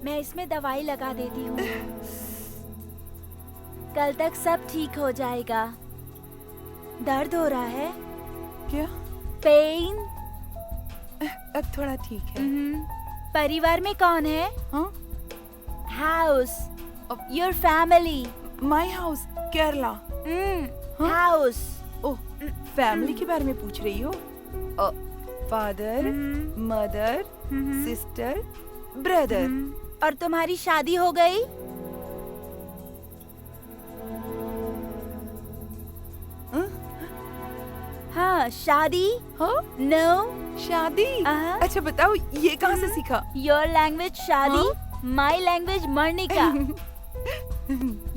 मैं इसमें दवाई लगा देती हूँ। कल तक सब ठीक हो जाएगा। दर्द हो रहा है? क्या? पेन? अब थोड़ा ठीक है। परिवार में कौन है? हाँ? House, your family. My house, Kerala. House. Oh, family के बारे में पूछ रही हो? Father, mother, sister, brother. और तुम्हारी शादी हो गई? हाँ, शादी? हाँ? नो। शादी? अच्छा बताओ, ये कहाँ से सीखा? योर लैंग्वेज शादी, माई लैंग्वेज मर्निका।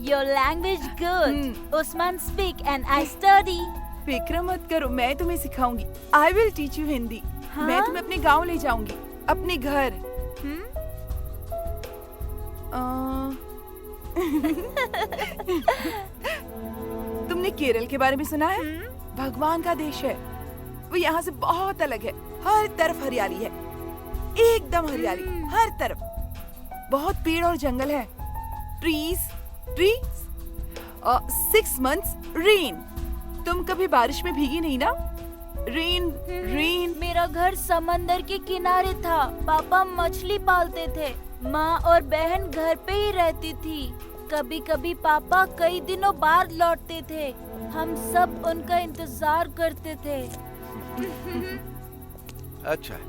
Your language good. Usman speak and I study. फिक्र मत करो, मैं तुम्हें सिखाऊंगी। I will teach you Hindi. मैं तुम्हें अपने गांव ले जाऊंगी, अपने घर। तुमने केरल के बारे में सुना है? भगवान का देश है। वो यहाँ से बहुत अलग है। हर तरफ हरियाली है, एकदम हरियाली, हर तरफ। बहुत पेड़ और जंगल है। Trees, trees. 6 months rain. तुम कभी बारिश में भीगी नहीं ना? Rain, rain. मेरा घर समंदर के किनारे था। पापा मछली पालते थे। माँ और बहन घर पे ही रहती थी। कभी कभी पापा कई दिनों बाद लौटते थे। हम सब उनका इंतजार करते थे। अच्छा है,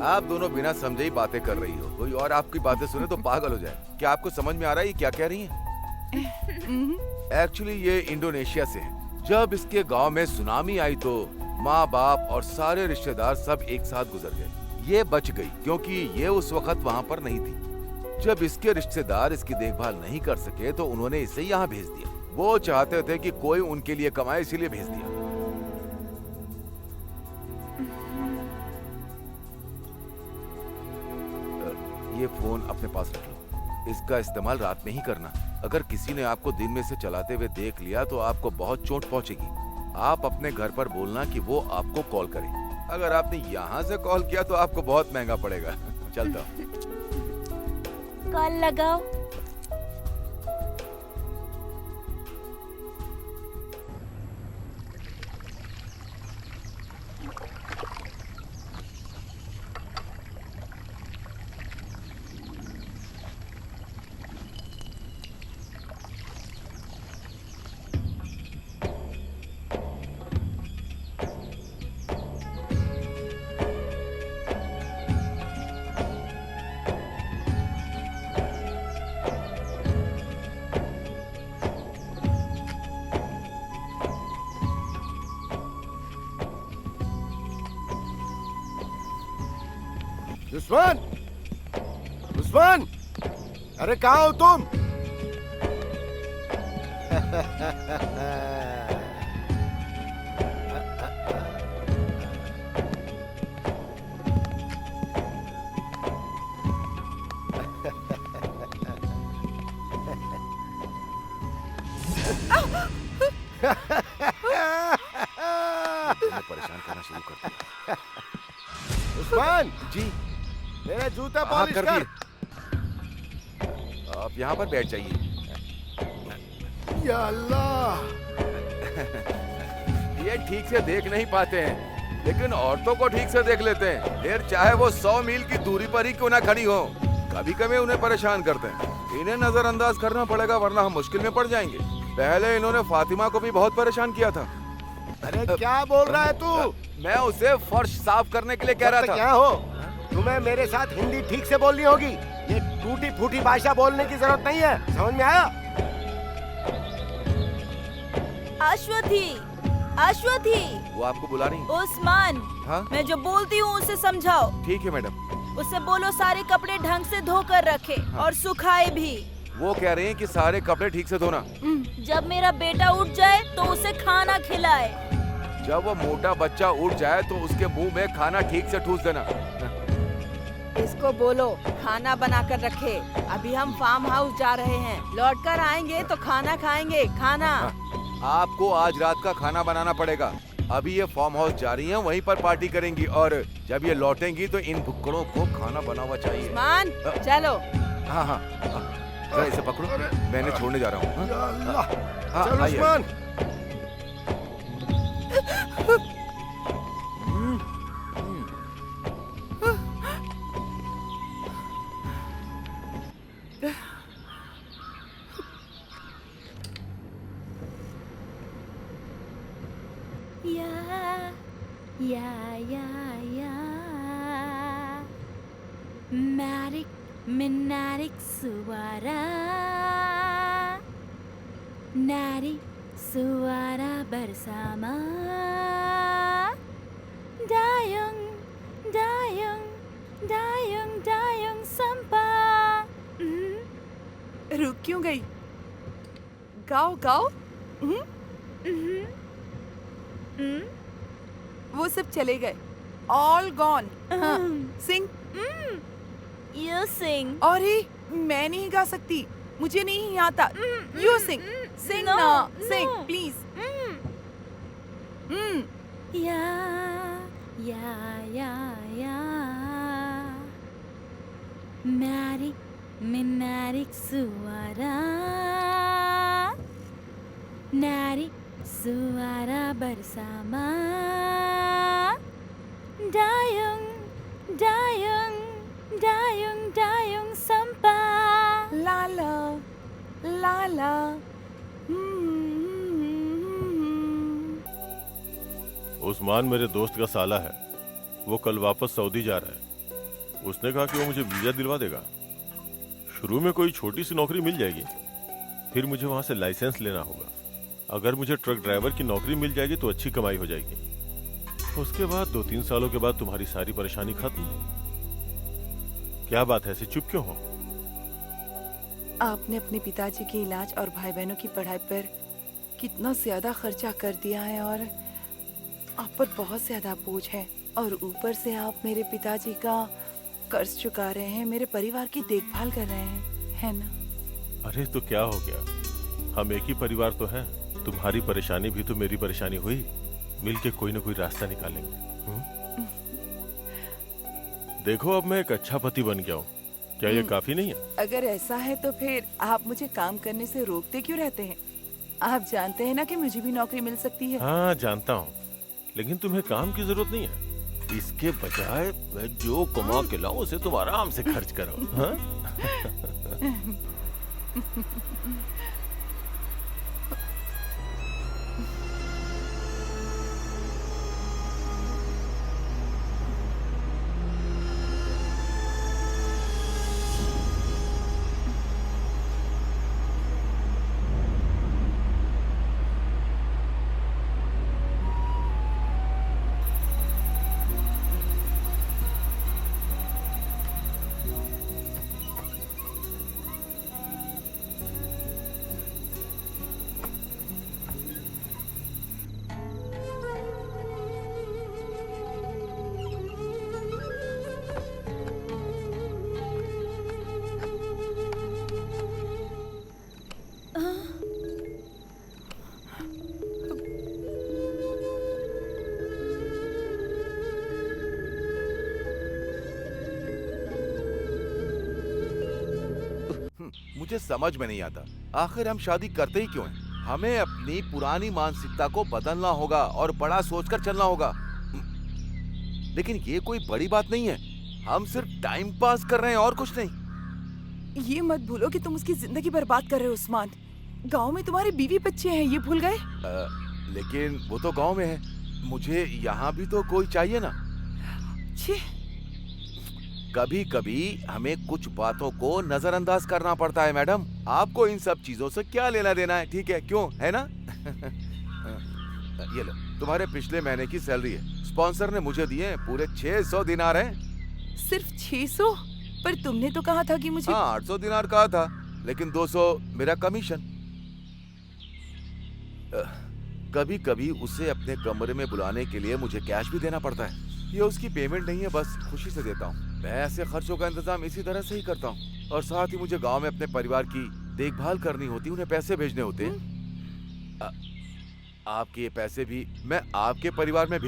आप दोनों बिना समझे ही बातें कर रही हो। कोई और आपकी बातें सुने तो पागल हो जाए। क्या आपको समझ में आ रहा है ये क्या कह रही हैं? एक्चुअली ये इंडोनेशिया से है। जब इसके गांव में सुनामी आई तो माँ बाप और सारे रिश्तेदार सब एक साथ गुजर गए। ये बच गई क्योंकि ये उस वक्त वहाँ पर नहीं थी। जब इसके रिश्तेदार इसकी देखभाल नहीं कर सके तो उन्होंने इसे यहाँ भेज दिया। वो चाहते थे कि कोई उनके लिए कमाए, इसीलिए भेज दिया। ये फोन अपने पास रख लो। इसका इस्तेमाल रात में ही करना। अगर किसी ने आपको दिन में से चलाते हुए देख लिया तो आपको बहुत चोट पहुंचेगी। आप अपने घर पर बोलना कि वो आपको कॉल करे। अगर आपने यहाँ से कॉल किया तो आपको बहुत महंगा पड़ेगा। चलता हूँ। कॉल लगाओ। उस्मान, उस्मान, अरे कहाँ हो तुम? परेशान करना शुरू कर दिया। उस्मान जी, मेरा जूता पॉलिश कर। आप यहाँ पर बैठ जाइए। या अल्लाह, ये ठीक से देख नहीं पाते हैं, लेकिन औरतों को ठीक से देख लेते हैं। फिर चाहे वो 100 मील की दूरी पर ही क्यों ना खड़ी हो, कभी कभी उन्हें परेशान करते हैं। इन्हें नजरअंदाज करना पड़ेगा वरना हम मुश्किल में पड़ जाएंगे। पहले इन्होंने फातिमा को भी बहुत परेशान किया था। अरे क्या बोल रहा है तू? मैं उसे फर्श साफ करने के लिए कह रहा था। क्या हो, तुम्हें मेरे साथ हिंदी ठीक से बोलनी होगी। ये टूटी फूटी भाषा बोलने की जरूरत नहीं है, समझ में आया? अश्वथी, अश्वथी। वो आपको बुला रही है। उस्मान, हाँ? मैं जो बोलती हूँ उसे समझाओ। ठीक है मैडम। उसे बोलो सारे कपड़े ढंग से धोकर रखे और सुखाए भी। वो कह रहे हैं कि सारे कपड़े ठीक से धोना। जब मेरा बेटा उठ जाए तो उसे खाना खिलाए। जब वो मोटा बच्चा उठ जाए तो उसके मुंह में खाना ठीक से ठूस देना। इसको बोलो खाना बना कर रखे। अभी हम फार्म हाउस जा रहे हैं, लौट कर आएंगे तो खाना खाएंगे। खाना आपको आज रात का खाना बनाना पड़ेगा। अभी ये फार्म हाउस जा रही हैं, वहीं पर पार्टी करेंगी और जब ये लौटेंगी तो इन भुक्कड़ों को खाना बना हुआ चाहिए। उस्मान, चलो। हाँ हाँ हाँ, जरा इसे पकड़ो, मैंने छोड़ने जा रहा हूँ। या अल्लाह। हाँ, चल आइए। उस्मान। या या या या Matic, Minatic Suara Nari Suara bersama Dayung, dayung, dayung, dayung sampah. रुक क्यों गई? गाओ गाओ। वो सब चले गए, ऑल गॉन। हाँ, सिंग। You sing. और ही मैं नहीं गा सकती, मुझे नहीं आता। यू सिंग, सिंग No, ना, no. Sing please. Ya, ya, ya, ya. Menarik, menarik suara. Narik suara bersama. Dayung, dayung, dayung, dayung sampah. लाला लाला। उस्मान मेरे दोस्त का साला है। वो कल वापस सऊदी जा रहा है। उसने कहा कि वो मुझे वीजा दिलवा देगा। शुरू में कोई छोटी सी नौकरी मिल जाएगी, फिर मुझे वहां से लाइसेंस लेना होगा। अगर मुझे ट्रक ड्राइवर की नौकरी मिल जाएगी तो अच्छी कमाई हो जाएगी। उसके बाद 2-3 सालों के बाद तुम्हारी सारी परेशानी खत्म। क्या बात है, ऐसे चुप क्यों हो? आपने अपने पिताजी के इलाज और भाई बहनों की पढ़ाई पर कितना ज्यादा खर्चा कर दिया है और आप पर बहुत ज्यादा बोझ है, और ऊपर से आप मेरे पिताजी का कर्ज चुका रहे हैं, मेरे परिवार की देखभाल कर रहे हैं, है ना? अरे तो क्या हो गया, हम एक ही परिवार तो हैं। तुम्हारी परेशानी भी तो मेरी परेशानी हुई। मिलके कोई ना कोई रास्ता निकालेंगे। देखो अब मैं एक अच्छा पति बन गया हूँ, क्या ये काफी नहीं है? अगर ऐसा है तो फिर आप मुझे काम करने से रोकते क्यों रहते हैं? आप जानते हैं ना कि मुझे भी नौकरी मिल सकती है। हाँ जानता हूँ, लेकिन तुम्हें काम की जरूरत नहीं है। इसके बजाय मैं जो कमा के लाऊं उसे तुम आराम से खर्च करो। हाँ? मुझे समझ में नहीं आता, आखिर हम शादी करते ही क्यों हैं? हमें अपनी पुरानी मानसिकता को बदलना होगा और बड़ा सोचकर चलना होगा। लेकिन ये कोई बड़ी बात नहीं है, हम सिर्फ टाइम पास कर रहे हैं और कुछ नहीं। ये मत भूलो कि तुम उसकी जिंदगी बर्बाद कर रहे हो उस्मान। गांव में तुम्हारे बीवी बच्चे हैं, ये भूल गए? लेकिन वो तो गांव में है, मुझे यहाँ भी तो कोई चाहिए ना। छी, कभी कभी हमें कुछ बातों को नजरअंदाज करना पड़ता है मैडम। आपको इन सब चीजों से क्या लेना देना है, ठीक है, क्यों, है ना? ये लो, तुम्हारे पिछले महीने की सैलरी है, स्पॉन्सर ने मुझे दिए हैं, पूरे 600 दिनार हैं। सिर्फ 600? पर तुमने तो कहा था कि मुझे। हाँ 800 दिनार कहा था, लेकिन 200 मेरा कमीशन। कभी कभी उसे अपने कमरे में बुलाने के लिए मुझे कैश भी देना पड़ता है। ये उसकी पेमेंट नहीं है, बस खुशी से देता हूँ। मैं ऐसे खर्चों का इंतजाम इसी तरह से ही करता हूँ। और साथ ही मुझे गांव में अपने परिवार की देखभाल करनी होती, उन्हें पैसे भेजने होते हैं। आपके ये पैसे भी मैं आपके परिवार में भेज